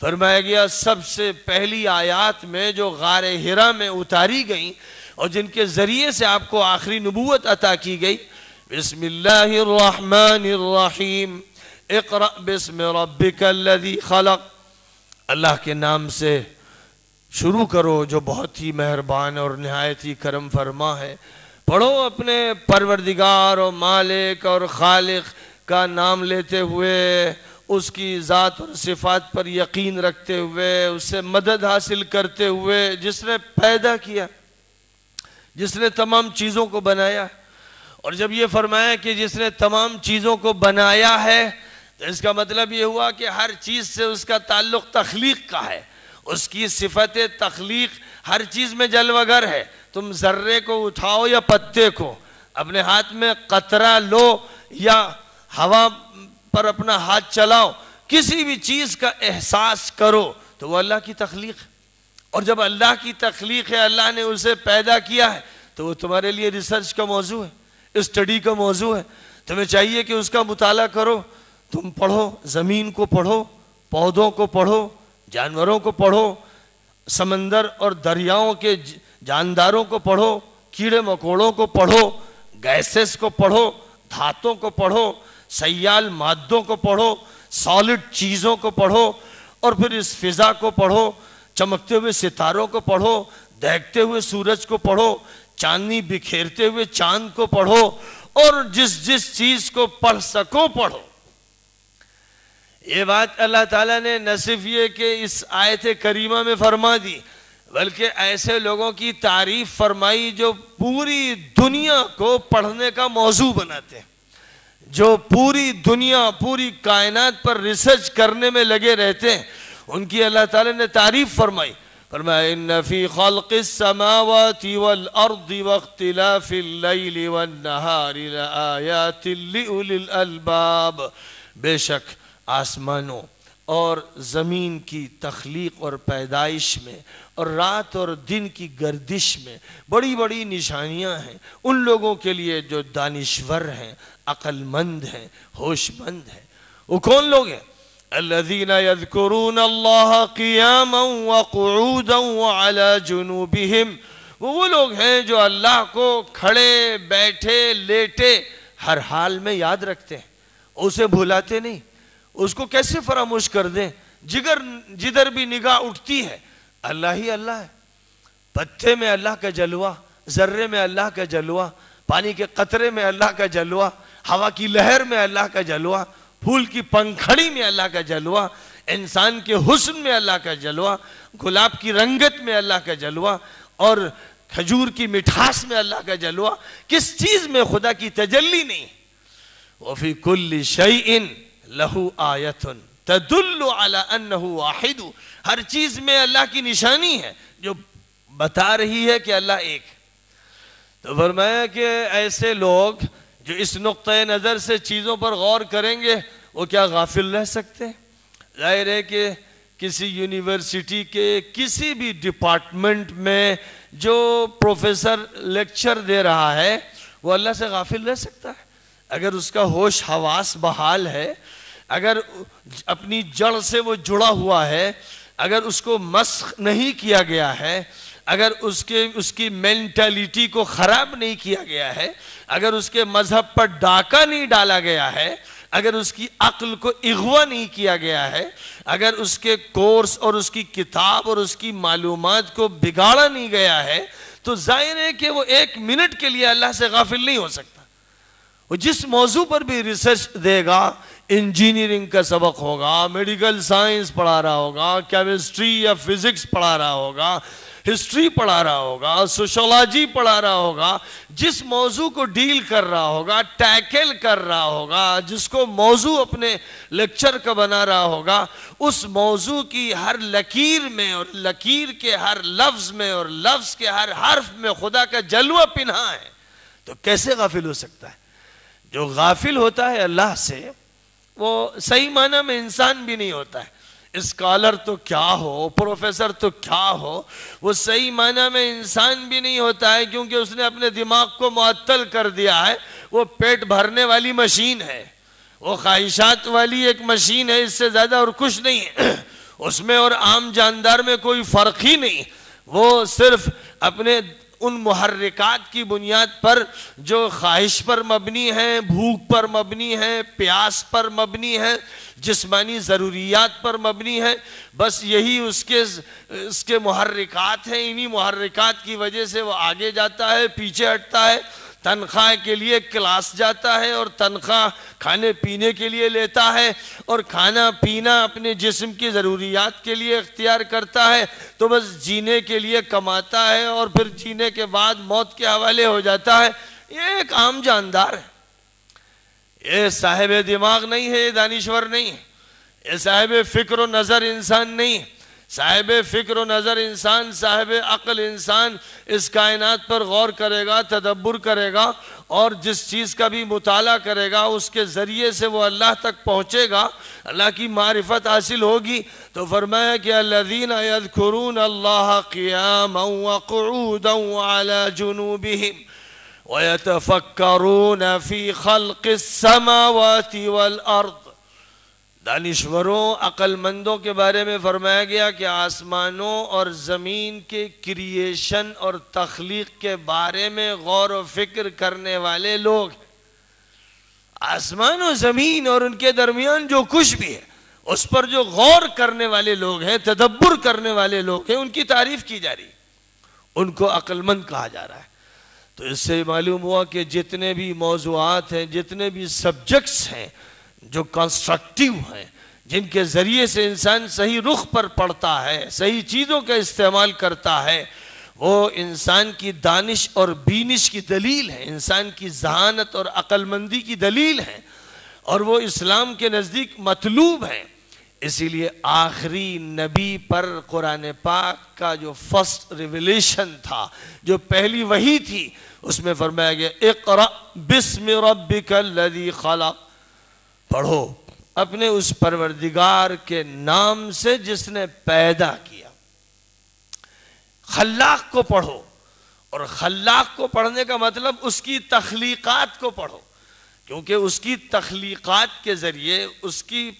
فرمایا گیا سب سے پہلی آیات میں جو غار حرا میں اتاری گئیں اور جن کے ذریعے سے آپ کو آخری نبوت عطا کی گئی، بسم اللہ الرحمن الرحیم، اقرأ بسم ربک الذی خلق، اللہ کے نام سے شروع کرو جو بہت ہی مہربان اور نہایت ہی کرم فرما ہے۔ پڑھو اپنے پروردگار اور مالک اور خالق کا نام لیتے ہوئے، اس کی ذات اور صفات پر یقین رکھتے ہوئے، اس سے مدد حاصل کرتے ہوئے، جس نے پیدا کیا، جس نے تمام چیزوں کو بنایا۔ اور جب یہ فرمایا کہ جس نے تمام چیزوں کو بنایا ہے تو اس کا مطلب یہ ہوا کہ ہر چیز سے اس کا تعلق تخلیق کا ہے، اس کی صفت تخلیق ہر چیز میں جلوہ گر ہے۔ تم ذرے کو اٹھاؤ یا پتے کو، اپنے ہاتھ میں قطرہ لو یا ہوا پر اپنا ہاتھ چلاؤ، کسی بھی چیز کا احساس کرو تو وہ اللہ کی تخلیق ہے۔ اور جب اللہ کی تخلیق ہے، اللہ نے اسے پیدا کیا ہے، تو وہ تمہارے لیے ریسرچ کا موضوع ہے، اسٹڈی کا موضوع ہے۔ تمہیں چاہیے کہ اس کا مطالعہ کرو، تم پڑھو، زمین کو پڑھو، پودوں کو پڑھو، جانوروں کو پڑھو، سمندر اور دریاؤں کے جانداروں کو پڑھو، کیڑے مکوڑوں کو پڑھو، گیسز کو پڑھو، دھاتوں کو پڑھو، سیال مادوں کو پڑھو، سالڈ چیزوں کو پڑھو، اور پھر اس فضا کو پڑھو، چمکتے ہوئے ستاروں کو پڑھو، دہکتے ہوئے سورج کو پڑھو، چاندنی بکھیرتے ہوئے چاند کو پڑھو، اور جس چیز کو پڑھ سکو پڑھو۔ یہ بات اللہ تعالیٰ نے نہ صرف یہ کہ اس آیت کریمہ میں فرما دی، بلکہ ایسے لوگوں کی تعریف فرمائی جو پوری دنیا کو پڑھنے کا موضوع بناتے ہیں، جو پوری دنیا، پوری کائنات پر ریسرچ کرنے میں لگے رہتے ہیں، ان کی اللہ تعالیٰ نے تعریف فرمائی۔ فرمایا ان فی خلق السماوات والارض واختلاف اللیل والنہار لآیات لأولی الالباب، بے شک آسمانوں اور زمین کی تخلیق اور پیدائش میں اور رات اور دن کی گردش میں بڑی بڑی نشانیاں ہیں ان لوگوں کے لیے جو دانشور ہیں، عقل مند ہیں، ہوش مند ہیں۔ وہ کون لوگ ہیں؟ الذین یذکرون اللہ قیاما وقعودا وعلی جنوبہم، وہ لوگ ہیں جو اللہ کو کھڑے، بیٹھے، لیٹے ہر حال میں یاد رکھتے ہیں، اسے بھولاتے نہیں۔ اس کو کیسے فراموش کر دیں؟ جدھر بھی نگاہ اٹھتی ہے اللہ ہی اللہ ہے۔ پتے میں اللہ کا جلوہ، ذرے میں اللہ کا جلوہ، پانی کے قطرے میں اللہ کا جلوہ، ہوا کی لہر میں اللہ کا جلوہ، پھول کی پنکھڑی میں اللہ کا جلوہ، انسان کے حسن میں اللہ کا جلوہ، گلاب کی رنگت میں اللہ کا جلوہ، اور کھجور کی مٹھاس میں اللہ کا جلوہ۔ کس چیز میں خدا کی تجلی نہیں؟ وَفِي كُلِّ شَيْءٍ لَهُ آیَةٌ تَدُلُّ عَلَىٰ أَنَّهُ وَاحِدُ، ہر چیز میں اللہ کی نشانی ہے جو بتا رہی ہے کہ اللہ ایک ہے۔ تو فرمایا کہ ایسے لوگ جو اس نقطۂ نظر سے چیزوں پر غور کریں گے وہ کیا غافل رہ سکتے ہیں؟ ظاہر ہے کہ کسی یونیورسٹی کے کسی بھی ڈپارٹمنٹ میں جو پروفیسر لیکچر دے رہا ہے وہ اللہ سے غافل رہ سکتا ہے؟ اگر اس کا ہوش حواس بحال ہے، اگر اپنی جڑ سے وہ جڑا ہوا ہے، اگر اس کو مسخ نہیں کیا گیا ہے، اگر اس کی مینٹیلیٹی کو خراب نہیں کیا گیا ہے، اگر اس کے مذہب پر ڈاکہ نہیں ڈالا گیا ہے، اگر اس کی عقل کو اغوا نہیں کیا گیا ہے، اگر اس کے کورس اور اس کی کتاب اور اس کی معلومات کو بگاڑا نہیں گیا ہے، تو ظاہر ہے کہ وہ ایک منٹ کے لیے اللہ سے غافل نہیں ہو سکتا۔ وہ جس موضوع پر بھی ریسرچ دے گا، انجینئرنگ کا سبق ہوگا، میڈیکل سائنس پڑھا رہا ہوگا، کیمسٹری یا فزکس پڑھا رہا ہوگا، ہسٹری پڑھا رہا ہوگا، سوشولوجی پڑھا رہا ہوگا، جس موضوع کو ڈیل کر رہا ہوگا، ٹیکل کر رہا ہوگا، جس کو موضوع اپنے لیکچر کا بنا رہا ہوگا، اس موضوع کی ہر لکیر میں اور لکیر کے ہر لفظ میں اور لفظ کے ہر حرف میں خدا کا جلوہ پنہا ہے، تو کیسے غافل ہو سکتا ہے؟ جو غافل ہوتا ہے اللہ سے وہ صحیح معنی میں انسان بھی نہیں ہوتا ہے۔ اسکالر تو کیا ہو، پروفیسر تو کیا ہو، وہ صحیح معنی میں انسان بھی نہیں ہوتا ہے، کیونکہ اس نے اپنے دماغ کو معطل کر دیا ہے۔ وہ پیٹ بھرنے والی مشین ہے، وہ خواہشات والی ایک مشین ہے، اس سے زیادہ اور کچھ نہیں ہے۔ اس میں اور عام جاندار میں کوئی فرق ہی نہیں. وہ صرف اپنے ان محرکات کی بنیاد پر جو خواہش پر مبنی ہیں، بھوک پر مبنی ہیں، پیاس پر مبنی ہیں، جسمانی ضروریات پر مبنی ہے، بس یہی اس کے محرکات ہیں. انہی محرکات کی وجہ سے وہ آگے جاتا ہے، پیچھے ہٹتا ہے، تنخواہ کے لیے کلاس جاتا ہے اور تنخواہ کھانے پینے کے لیے لیتا ہے، اور کھانا پینا اپنے جسم کی ضروریات کے لیے اختیار کرتا ہے. تو بس جینے کے لیے کماتا ہے اور پھر جینے کے بعد موت کے حوالے ہو جاتا ہے. یہ ایک عام جاندار ہے، یہ صاحب دماغ نہیں ہے، یہ دانشور نہیں ہے، یہ صاحب فکر و نظر انسان نہیں ہے. صاحب فکر و نظر انسان، صاحب عقل انسان اس کائنات پر غور کرے گا، تدبر کرے گا، اور جس چیز کا بھی مطالعہ کرے گا اس کے ذریعے سے وہ اللہ تک پہنچے گا، اللہ کی معرفت حاصل ہوگی. تو فرمایا کہ الذین یذکرون اللہ قیاما وقعودا وعلی جنوبہم وَيَتَفَكَّرُونَ فِي خَلْقِ السَّمَاوَاتِ وَالْأَرْضِ. دانشوروں، عقل مندوں کے بارے میں فرمایا گیا کہ آسمانوں اور زمین کے کریشن اور تخلیق کے بارے میں غور و فکر کرنے والے لوگ. آسمان و زمین اور ان کے درمیان جو کچھ بھی ہے اس پر جو غور کرنے والے لوگ ہیں، تدبر کرنے والے لوگ ہیں، ان کی تعریف کی جا رہی، ان کو عقل مند کہا جا رہا ہے. تو اس سے معلوم ہوا کہ جتنے بھی موضوعات ہیں، جتنے بھی سبجیکٹس ہیں جو کنسٹرکٹیو ہیں، جن کے ذریعے سے انسان صحیح رخ پر پڑتا ہے، صحیح چیزوں کا استعمال کرتا ہے، وہ انسان کی دانش اور بینش کی دلیل ہے، انسان کی ذہانت اور عقل مندی کی دلیل ہے، اور وہ اسلام کے نزدیک مطلوب ہیں. اسی لیے آخری نبی پر قرآن پاک کا جو فرسٹ ریویلیشن تھا، جو پہلی وحی تھی، اس میں فرمایا گیا اقرأ بسم ربک الذی خلق. پڑھو اپنے اس پروردگار کے نام سے جس نے پیدا کیا. خلاق کو پڑھو، اور خلاق کو پڑھنے کا مطلب اس کی تخلیقات کو پڑھو، کیونکہ اس کی تخلیقات کے ذریعے، اس کی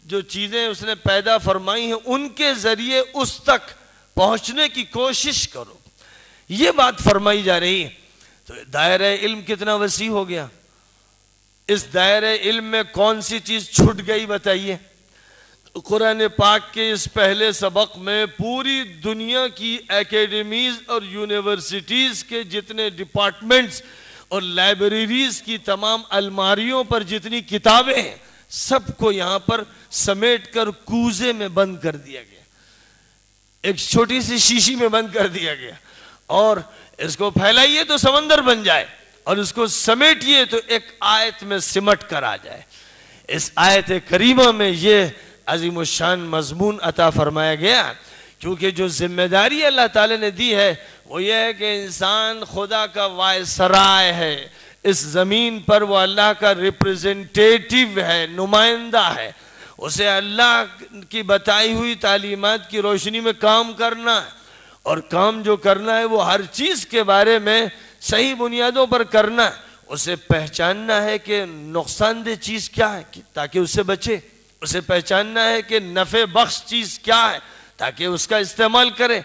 جو چیزیں اس نے پیدا فرمائی ہیں ان کے ذریعے اس تک پہنچنے کی کوشش کرو. یہ بات فرمائی جا رہی ہے. تو دائرہ علم کتنا وسیع ہو گیا. اس دائرہ علم میں کون سی چیز چھٹ گئی بتائیے. قرآن پاک کے اس پہلے سبق میں پوری دنیا کی اکیڈمیز اور یونیورسٹیز کے جتنے ڈپارٹمنٹس اور لائبریریز کی تمام الماریوں پر جتنی کتابیں ہیں سب کو یہاں پر سمیٹ کر کوزے میں بند کر دیا گیا، ایک چھوٹی سی شیشی میں بند کر دیا گیا، اور اس کو پھیلائیے تو سمندر بن جائے، اور اس کو سمیٹیے تو ایک آیت میں سمٹ کر آ جائے. اس آیت کریمہ میں یہ عظیم الشان مضمون عطا فرمایا گیا، کیونکہ جو ذمہ داری اللہ تعالی نے دی ہے وہ یہ ہے کہ انسان خدا کا وائسرائے ہے، اس زمین پر وہ اللہ کا ریپریزنٹیٹیو ہے، نمائندہ ہے. اسے اللہ کی بتائی ہوئی تعلیمات کی روشنی میں کام کرنا ہے، اور کام جو کرنا ہے وہ ہر چیز کے بارے میں صحیح بنیادوں پر کرنا ہے. اسے پہچاننا ہے کہ نقصان دہ چیز کیا ہے تاکہ اسے بچے، اسے پہچاننا ہے کہ نفع بخش چیز کیا ہے تاکہ اس کا استعمال کرے.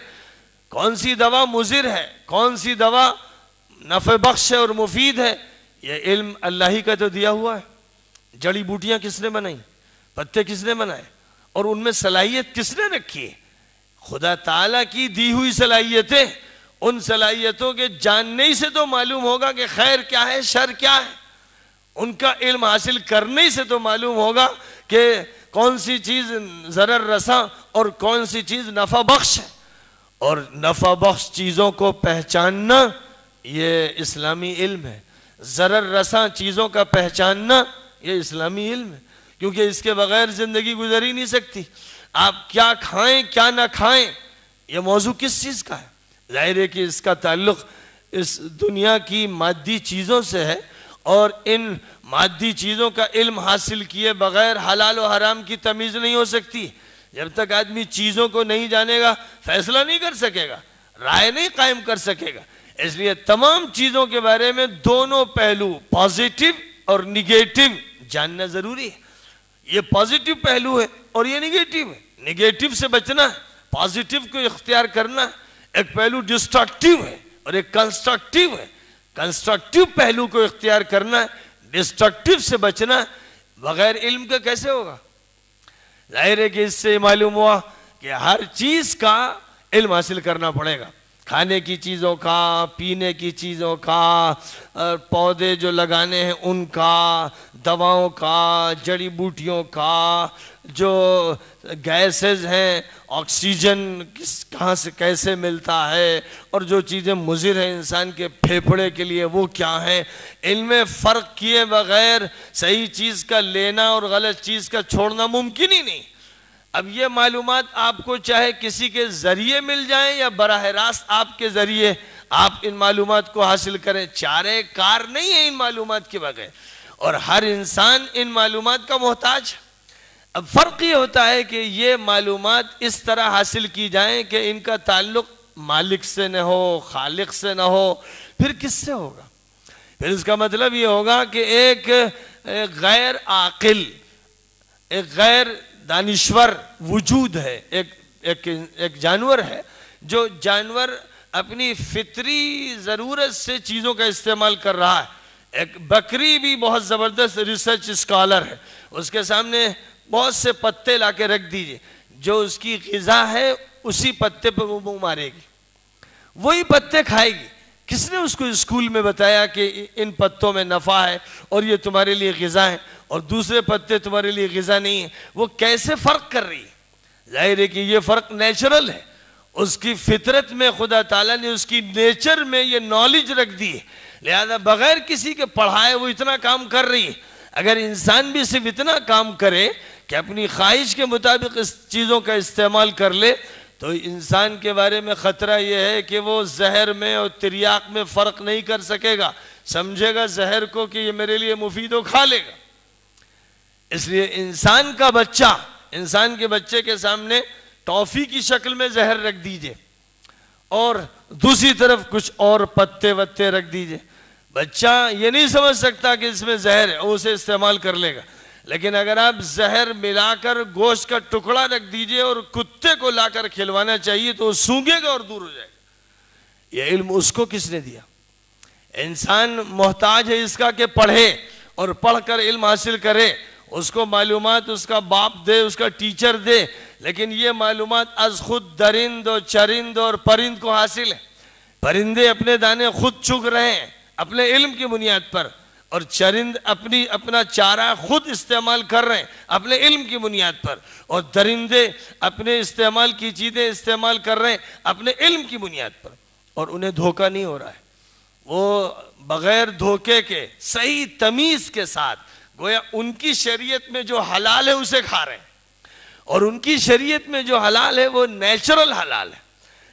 کون سی دوا مضر ہے، کون سی دوا نفع بخش ہے اور مفید ہے، یہ علم اللہ ہی کا تو دیا ہوا ہے. جڑی بوٹیاں کس نے بنائی، پتے کس نے بنائے، اور ان میں صلاحیت کس نے رکھی ہے؟ خدا تعالیٰ کی دی ہوئی صلاحیتیں. ان صلاحیتوں کے جاننے ہی سے تو معلوم ہوگا کہ خیر کیا ہے، شر کیا ہے. ان کا علم حاصل کرنے ہی سے تو معلوم ہوگا کہ کون سی چیز ضرر رساں اور کون سی چیز نفع بخش ہے. اور نفع بخش چیزوں کو پہچاننا یہ اسلامی علم ہے، ضرر رساں چیزوں کا پہچاننا یہ اسلامی علم ہے، کیونکہ اس کے بغیر زندگی گزر ہی نہیں سکتی. آپ کیا کھائیں کیا نہ کھائیں یہ موضوع کس چیز کا ہے؟ ظاہر ہے کہ اس کا تعلق اس دنیا کی مادی چیزوں سے ہے، اور ان مادی چیزوں کا علم حاصل کیے بغیر حلال و حرام کی تمیز نہیں ہو سکتی. جب تک آدمی چیزوں کو نہیں جانے گا فیصلہ نہیں کر سکے گا، رائے نہیں قائم کر سکے گا. اس لیے تمام چیزوں کے بارے میں دونوں پہلو پازیٹیو اور نگیٹیو جاننا ضروری ہے. یہ پازیٹیو پہلو ہے اور یہ نگیٹیو ہے. نگیٹو سے بچنا ہے، پازیٹیو کو اختیار کرنا ہے۔ ایک پہلو ڈسٹرکٹیو ہے اور ایک کنسٹرکٹیو ہے۔ کنسٹرکٹیو پہلو کو اختیار کرنا ہے، ڈسٹرکٹیو سے بچنا ہے۔ بغیر علم کا کیسے ہوگا؟ ظاہر ہے کہ اس سے معلوم ہوا کہ ہر چیز کا علم حاصل کرنا پڑے گا، کھانے کی چیزوں کا، پینے کی چیزوں کا، پودے جو لگانے ہیں ان کا، دواؤں کا، جڑی بوٹیوں کا، جو گیسز ہیں، آکسیجن کہاں سے کیسے ملتا ہے، اور جو چیزیں مضر ہیں انسان کے پھیپھڑے کے لیے وہ کیا ہیں۔ علم میں فرق کیے بغیر صحیح چیز کا لینا اور غلط چیز کا چھوڑنا ممکن ہی نہیں۔ اب یہ معلومات آپ کو چاہے کسی کے ذریعے مل جائیں یا براہ راست آپ کے ذریعے آپ ان معلومات کو حاصل کریں، چارے کار نہیں ہے ان معلومات کے بغیر، اور ہر انسان ان معلومات کا محتاج ہے۔ اب فرق یہ ہوتا ہے کہ یہ معلومات اس طرح حاصل کی جائیں کہ ان کا تعلق مالک سے نہ ہو، خالق سے نہ ہو، پھر کس سے ہوگا؟ پھر اس کا مطلب یہ ہوگا کہ ایک غیر عاقل، ایک غیر دانشور وجود ہے، ایک جانور ہے، جو جانور اپنی فطری ضرورت سے چیزوں کا استعمال کر رہا ہے۔ ایک بکری بھی بہت زبردست ریسرچ اسکالر ہے، اس کے سامنے بہت سے پتے لا کے رکھ دیجئے، جو اس کی غذا ہے اسی پتے پہ وہ منہ مارے گی، وہی پتے کھائے گی۔ کس نے اس کو اسکول میں بتایا کہ ان پتوں میں نفع ہے اور یہ تمہارے لیے غذا ہے اور دوسرے پتے تمہارے لیے غذا نہیں ہے؟ وہ کیسے فرق کر رہی ہے؟ ظاہر ہے کہ یہ فرق نیچرل ہے، اس کی فطرت میں خدا تعالیٰ نے اس کی نیچر میں یہ نالج رکھ دی ہے، لہذا بغیر کسی کے پڑھائے وہ اتنا کام کر رہی ہے۔ اگر انسان بھی صرف اتنا کام کرے کہ اپنی خواہش کے مطابق اس چیزوں کا استعمال کر لے، تو انسان کے بارے میں خطرہ یہ ہے کہ وہ زہر میں اور تریاق میں فرق نہیں کر سکے گا، سمجھے گا زہر کو کہ یہ میرے لیے مفید ہو، کھا لے گا۔ اس لیے انسان کا بچہ، انسان کے بچے کے سامنے ٹافی کی شکل میں زہر رکھ دیجئے اور دوسری طرف کچھ اور پتے وتے رکھ دیجئے، بچہ یہ نہیں سمجھ سکتا کہ اس میں زہر ہے، وہ اسے استعمال کر لے گا۔ لیکن اگر آپ زہر ملا کر گوشت کا ٹکڑا رکھ دیجئے اور کتے کو لا کر کھلوانا چاہیے تو وہ سونگے گا اور دور ہو جائے گا۔ یہ علم اس کو کس نے دیا؟ انسان محتاج ہے اس کا کہ پڑھے اور پڑھ کر علم حاصل کرے، اس کو معلومات اس کا باپ دے، اس کا ٹیچر دے، لیکن یہ معلومات از خود درند و چرند اور پرند کو حاصل ہے۔ پرندے اپنے دانے خود چگ رہے ہیں اپنے علم کی بنیاد پر، اور چرند اپنا چارہ خود استعمال کر رہے ہیں اپنے علم کی بنیاد پر، اور درندے اپنے استعمال کی چیزیں استعمال کر رہے ہیں اپنے علم کی بنیاد پر، اور انہیں دھوکہ نہیں ہو رہا ہے۔ وہ بغیر دھوکے کے صحیح تمیز کے ساتھ گویا ان کی شریعت میں جو حلال ہے اسے کھا رہے ہیں، اور ان کی شریعت میں جو حلال ہے وہ نیچرل حلال ہے،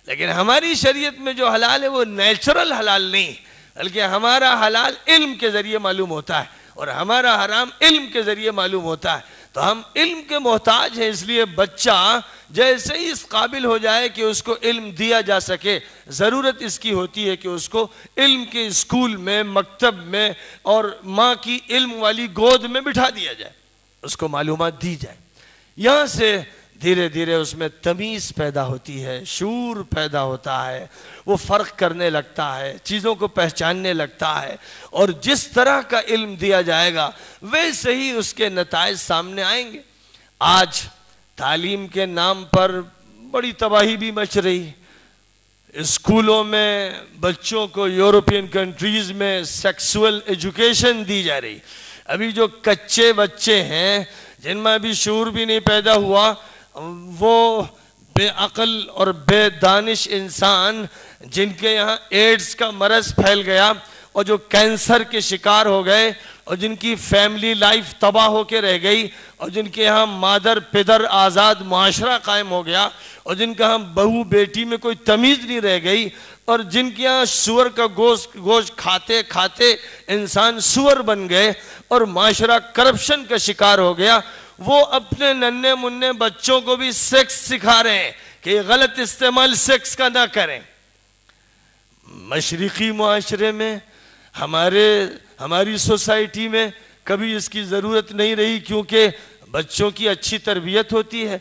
لیکن ہماری شریعت میں جو حلال ہے وہ نیچرل حلال نہیں، بلکہ ہمارا حلال علم کے ذریعے معلوم ہوتا ہے اور ہمارا حرام علم کے ذریعے معلوم ہوتا ہے۔ تو ہم علم کے محتاج ہیں، اس لیے بچہ جیسے ہی اس قابل ہو جائے کہ اس کو علم دیا جا سکے، ضرورت اس کی ہوتی ہے کہ اس کو علم کے اسکول میں، مکتب میں اور ماں کی علم والی گود میں بٹھا دیا جائے، اس کو معلومات دی جائے۔ یہاں سے دھیرے دھیرے اس میں تمیز پیدا ہوتی ہے، شعور پیدا ہوتا ہے، وہ فرق کرنے لگتا ہے، چیزوں کو پہچاننے لگتا ہے، اور جس طرح کا علم دیا جائے گا ویسے ہی اس کے نتائج سامنے آئیں گے۔ آج تعلیم کے نام پر بڑی تباہی بھی مچ رہی ہے۔ اسکولوں میں بچوں کو یورپین کنٹریز میں سیکسول ایجوکیشن دی جا رہی۔ ابھی جو کچے بچے ہیں جن میں ابھی شعور بھی نہیں پیدا ہوا، وہ بے عقل اور بے دانش انسان جن کے یہاں ایڈز کا مرض پھیل گیا اور جو کینسر کے شکار ہو گئے اور جن کی فیملی لائف تباہ ہو کے رہ گئی اور جن کے یہاں مادر پدر آزاد معاشرہ قائم ہو گیا اور جن کے یہاں بہو بیٹی میں کوئی تمیز نہیں رہ گئی اور جن کے یہاں سور کا گوشت کھاتے کھاتے انسان سور بن گئے اور معاشرہ کرپشن کا شکار ہو گیا، وہ اپنے ننھے منھے بچوں کو بھی سیکس سکھا رہے ہیں کہ غلط استعمال سیکس کا نہ کریں۔ مشرقی معاشرے میں ہماری سوسائٹی میں کبھی اس کی ضرورت نہیں رہی، کیونکہ بچوں کی اچھی تربیت ہوتی ہے۔